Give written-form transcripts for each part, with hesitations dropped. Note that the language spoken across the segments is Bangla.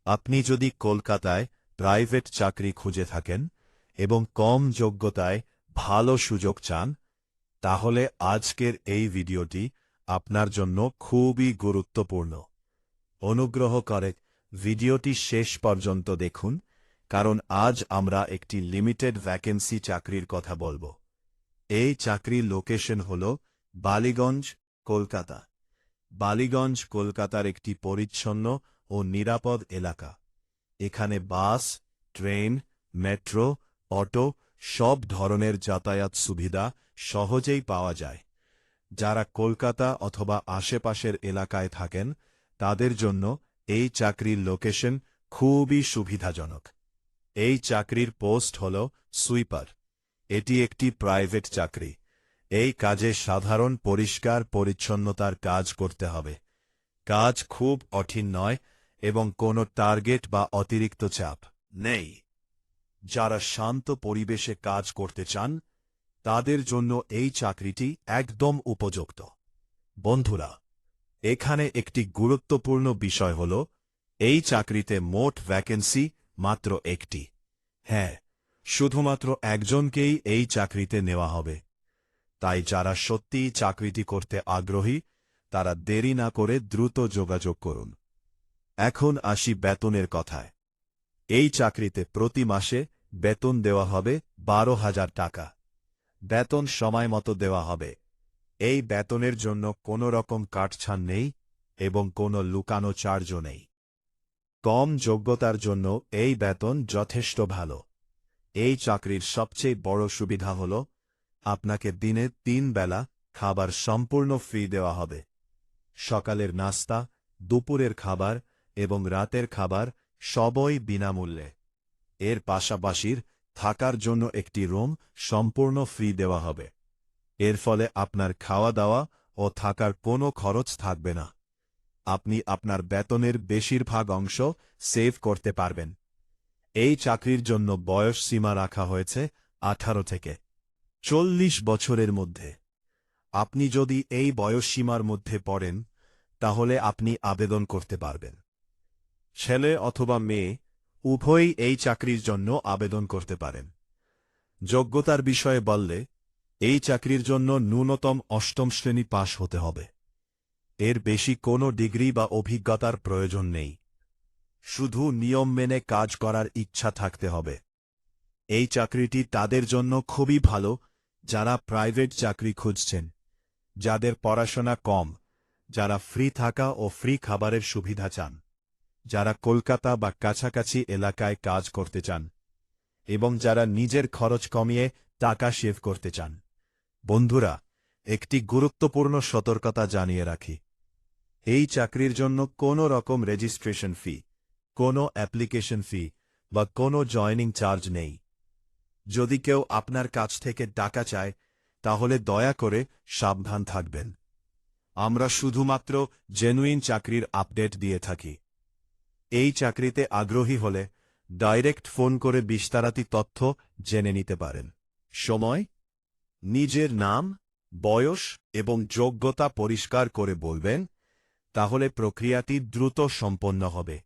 আপনি যদি কলকাতায় প্রাইভেট চাকরি খুঁজে থাকেন এবং কম যোগ্যতায় ভালো সুযোগ চান, তাহলে আজকের এই ভিডিওটি আপনার জন্য খুবই গুরুত্বপূর্ণ। অনুগ্রহ করে ভিডিওটি শেষ পর্যন্ত দেখুন, কারণ আজ আমরা একটি লিমিটেড ভ্যাকেন্সি চাকরির কথা বলবো। এই চাকরির লোকেশন হল বালিগঞ্জ, কলকাতা। বালিগঞ্জ কলকাতার একটি পরিচ্ছন্ন ও নিরাপদ এলাকা। এখানে বাস, ট্রেন, মেট্রো, অটো সব ধরনের যাতায়াত সুবিধা সহজেই পাওয়া যায়। যারা কলকাতা অথবা আশেপাশের এলাকায় থাকেন, তাদের জন্য এই চাকরির লোকেশন খুবই সুবিধাজনক। এই চাকরির পোস্ট হল সুইপার। এটি একটি প্রাইভেট চাকরি। এই কাজে সাধারণ পরিষ্কার পরিচ্ছন্নতার কাজ করতে হবে। কাজ খুব কঠিন নয় এবং কোনো টার্গেট বা অতিরিক্ত চাপ নেই। যারা শান্ত পরিবেশে কাজ করতে চান, তাদের জন্য এই চাকরিটি একদম উপযুক্ত। বন্ধুরা, এখানে একটি গুরুত্বপূর্ণ বিষয় হল, এই চাকরিতে মোট ভ্যাকেন্সি মাত্র একটি। হ্যাঁ, শুধুমাত্র একজনকেই এই চাকরিতে নেওয়া হবে। তাই যারা সত্যিই চাকরিটি করতে আগ্রহী, তারা দেরি না করে দ্রুত যোগাযোগ করুন। এখন আসি বেতনের কথায়। এই চাকরিতে প্রতি মাসে বেতন দেওয়া হবে 12,000 টাকা। বেতন সময় মতো দেওয়া হবে। এই বেতনের জন্য কোনো রকম কাটছাঁট নেই এবং কোনো লুকানো চার্জও নেই। কম যোগ্যতার জন্য এই বেতন যথেষ্ট ভালো। এই চাকরির সবচেয়ে বড় সুবিধা হল, আপনাকে দিনে 3 বেলা খাবার সম্পূর্ণ ফ্রি দেওয়া হবে। সকালের নাস্তা, দুপুরের খাবার এবং রাতের খাবার সবই বিনামূল্যে। এর পাশাপাশি থাকার জন্য একটি রুম সম্পূর্ণ ফ্রি দেওয়া হবে। এর ফলে আপনার খাওয়া দাওয়া ও থাকার কোনো খরচ থাকবে না। আপনি আপনার বেতনের বেশিরভাগ অংশ সেভ করতে পারবেন। এই চাকরির জন্য বয়স সীমা রাখা হয়েছে 18 থেকে 40 বছরের মধ্যে। আপনি যদি এই বয়সসীমার মধ্যে পড়েন, তাহলে আপনি আবেদন করতে পারবেন। ছেলে অথবা মেয়ে উভয়ই এই চাকরির জন্য আবেদন করতে পারেন। যোগ্যতার বিষয়ে বললে, এই চাকরির জন্য ন্যূনতম 8ম শ্রেণী পাশ হতে হবে। এর বেশি কোনো ডিগ্রি বা অভিজ্ঞতার প্রয়োজন নেই। শুধু নিয়ম মেনে কাজ করার ইচ্ছা থাকতে হবে। এই চাকরিটি তাদের জন্য খুবই ভালো, যারা প্রাইভেট চাকরি খুঁজছেন, যাদের পড়াশোনা কম, যারা ফ্রি থাকা ও ফ্রি খাবারের সুবিধা চান, যারা কলকাতা বা কাছাকাছি এলাকায় কাজ করতে চান, এবং যারা নিজের খরচ কমিয়ে টাকা সেভ করতে চান। বন্ধুরা, একটি গুরুত্বপূর্ণ সতর্কতা জানিয়ে রাখি। এই চাকরির জন্য কোনো রকম রেজিস্ট্রেশন ফি, কোনো অ্যাপ্লিকেশন ফি বা কোনো জয়নিং চার্জ নেই। যদি কেউ আপনার কাছ থেকে টাকা চায়, তাহলে দয়া করে সাবধান থাকবেন। আমরা শুধুমাত্র জেনুইন চাকরির আপডেট দিয়ে থাকি। এই চাকরিতে আগ্রহী হলে ডাইরেক্ট ফোন করে বিস্তারিত তথ্য জেনে নিতে পারেন। সময়, নিজের নাম, বয়স এবং যোগ্যতা পরিষ্কার করে বলবেন, তাহলে প্রক্রিয়াটি দ্রুত সম্পন্ন হবে।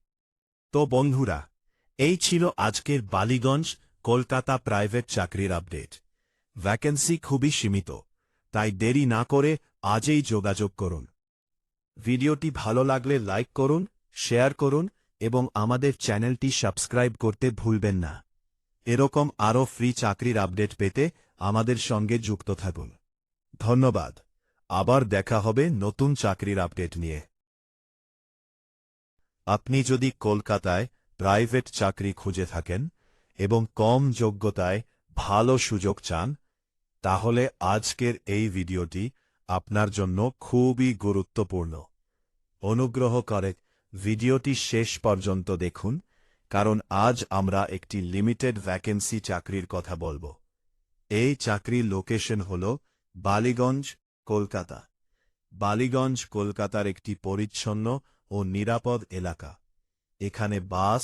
তো বন্ধুরা, এই ছিল আজকের বালিগঞ্জ, কলকাতা প্রাইভেট চাকরির আপডেট। ভ্যাকেন্সি খুবই সীমিত, তাই দেরি না করে আজই যোগাযোগ করুন। ভিডিওটি ভালো লাগলে লাইক করুন, শেয়ার করুন এবং আমাদের চ্যানেলটি সাবস্ক্রাইব করতে ভুলবেন না। এরকম আরও ফ্রি চাকরির আপডেট পেতে আমাদের সঙ্গে যুক্ত থাকুন। ধন্যবাদ। আবার দেখা হবে নতুন চাকরির আপডেট নিয়ে। আপনি যদি কলকাতায় প্রাইভেট চাকরি খুঁজে থাকেন এবং কম যোগ্যতায় ভালো সুযোগ চান, তাহলে আজকের এই ভিডিওটি আপনার জন্য খুবই গুরুত্বপূর্ণ। অনুগ্রহ করে ভিডিওটি শেষ পর্যন্ত দেখুন, কারণ আজ আমরা একটি লিমিটেড ভ্যাকেন্সি চাকরির কথা বলবো। এই চাকরির লোকেশন হল বালিগঞ্জ, কলকাতা। বালিগঞ্জ কলকাতার একটি পরিচ্ছন্ন ও নিরাপদ এলাকা। এখানে বাস,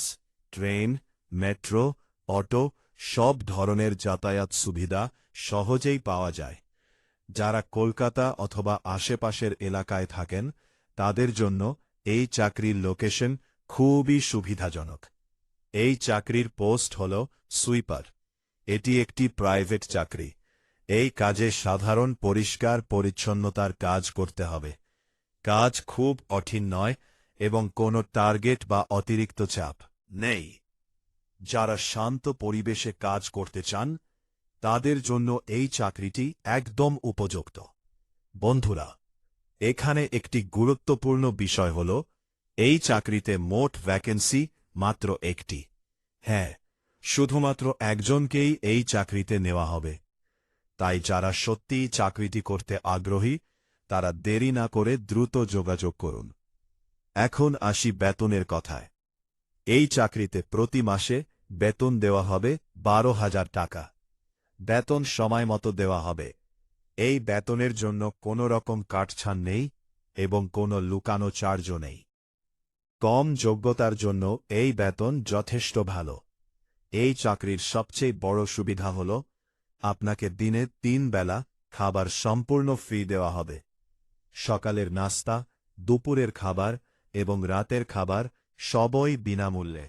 ট্রেন, মেট্রো, অটো সব ধরনের যাতায়াত সুবিধা সহজেই পাওয়া যায়। যারা কলকাতা অথবা আশেপাশের এলাকায় থাকেন, তাদের জন্য এই চাকরির লোকেশন খুবই সুবিধাজনক। এই চাকরির পোস্ট হল সুইপার। এটি একটি প্রাইভেট চাকরি। এই কাজে সাধারণ পরিষ্কার পরিচ্ছন্নতার কাজ করতে হবে। কাজ খুব কঠিন নয় এবং কোনো টার্গেট বা অতিরিক্ত চাপ নেই। যারা শান্ত পরিবেশে কাজ করতে চান তাদের জন্য এই চাকরিটি একদম উপযুক্ত। বন্ধুরা, এখানে একটি গুরুত্বপূর্ণ বিষয় হল এই চাকরিতে মোট ভ্যাকেন্সি মাত্র একটি। হ্যাঁ, শুধুমাত্র একজনকেই এই চাকরিতে নেওয়া হবে। তাই যারা সত্যিই চাকরিটি করতে আগ্রহী তারা দেরি না করে দ্রুত যোগাযোগ করুন। এখন আসি বেতনের কথায়। এই চাকরিতে প্রতি মাসে বেতন দেওয়া হবে 12,000 টাকা। বেতন সময় মতো দেওয়া হবে। এই বেতনের জন্য কোনো রকম কাটছাঁট নেই এবং কোনো লুকানো চার্জও নেই। কম যোগ্যতার জন্য এই বেতন যথেষ্ট ভালো। এই চাকরির সবচেয়ে বড় সুবিধা হল আপনাকে দিনে 3 বেলা খাবার সম্পূর্ণ ফ্রি দেওয়া হবে। সকালের নাস্তা, দুপুরের খাবার এবং রাতের খাবার সবই বিনামূল্যে।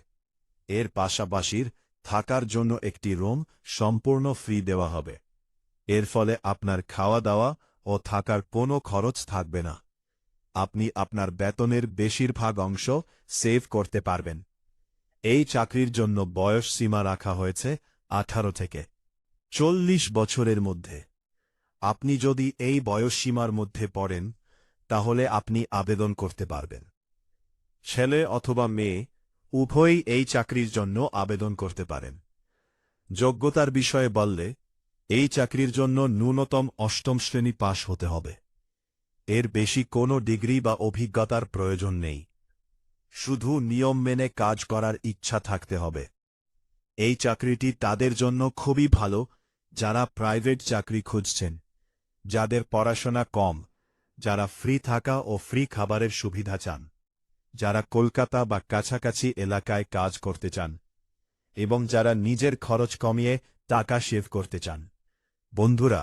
এর পাশাপাশি থাকার জন্য একটি রুম সম্পূর্ণ ফ্রি দেওয়া হবে। এর ফলে আপনার খাওয়া দাওয়া ও থাকার কোনো খরচ থাকবে না। আপনি আপনার বেতনের বেশিরভাগ অংশ সেভ করতে পারবেন। এই চাকরির জন্য বয়স সীমা রাখা হয়েছে 18 থেকে 40 বছরের মধ্যে। আপনি যদি এই বয়সসীমার মধ্যে পড়েন তাহলে আপনি আবেদন করতে পারবেন। ছেলে অথবা মেয়ে উভয়ই এই চাকরির জন্য আবেদন করতে পারেন। যোগ্যতার বিষয়ে বললে এই চাকরির জন্য ন্যূনতম 8ম শ্রেণী পাশ হতে হবে। এর বেশি কোনো ডিগ্রি বা অভিজ্ঞতার প্রয়োজন নেই। শুধু নিয়ম মেনে কাজ করার ইচ্ছা থাকতে হবে। এই চাকরিটি তাদের জন্য খুবই ভালো যারা প্রাইভেট চাকরি খুঁজছেন, যাদের পড়াশোনা কম, যারা ফ্রি থাকা ও ফ্রি খাবারের সুবিধা চান, যারা কলকাতা বা কাছাকাছি এলাকায় কাজ করতে চান এবং যারা নিজের খরচ কমিয়ে টাকা সেভ করতে চান। বন্ধুরা,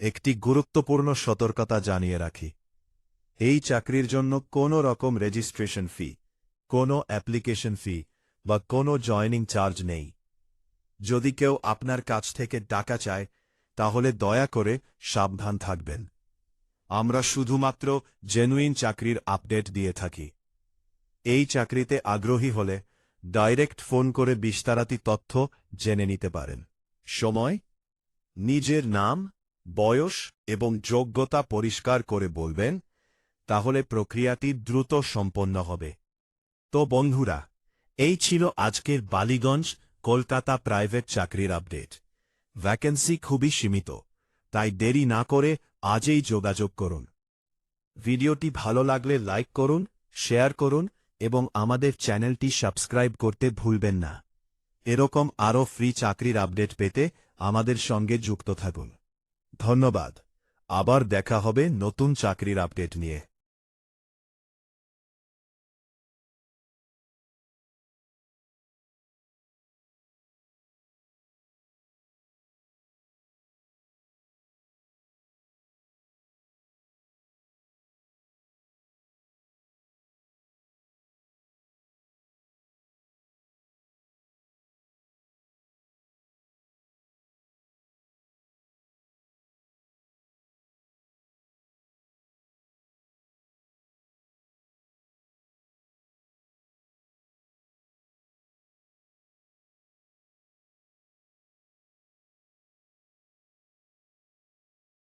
একটি গুরুত্বপূর্ণ সতর্কতা জানিয়ে রাখি। এই চাকরির জন্য কোনো রকম রেজিস্ট্রেশন ফি, কোনো অ্যাপ্লিকেশন ফি বা কোনো জয়নিং চার্জ নেই। যদি কেউ আপনার কাছ থেকে টাকা চায় তাহলে দয়া করে সাবধান থাকবেন। আমরা শুধুমাত্র জেনুইন চাকরির আপডেট দিয়ে থাকি। এই চাকরিতে আগ্রহী হলে ডাইরেক্ট ফোন করে বিস্তারিত তথ্য জেনে নিতে পারেন। সময়, নিজের নাম, বয়স এবং যোগ্যতা পরিষ্কার করে বলবেন, তাহলে প্রক্রিয়াটি দ্রুত সম্পন্ন হবে। তো বন্ধুরা, এই ছিল আজকের বালিগঞ্জ কলকাতা প্রাইভেট চাকরির আপডেট। ভ্যাকেন্সি খুবই সীমিত, তাই দেরি না করে আজই যোগাযোগ করুন। ভিডিওটি ভালো লাগলে লাইক করুন, শেয়ার করুন এবং আমাদের চ্যানেলটি সাবস্ক্রাইব করতে ভুলবেন না। এরকম আরও ফ্রি চাকরির আপডেট পেতে আমাদের সঙ্গে যুক্ত থাকুন। ধন্যবাদ। আবার দেখা হবে নতুন চাকরির আপডেট নিয়ে।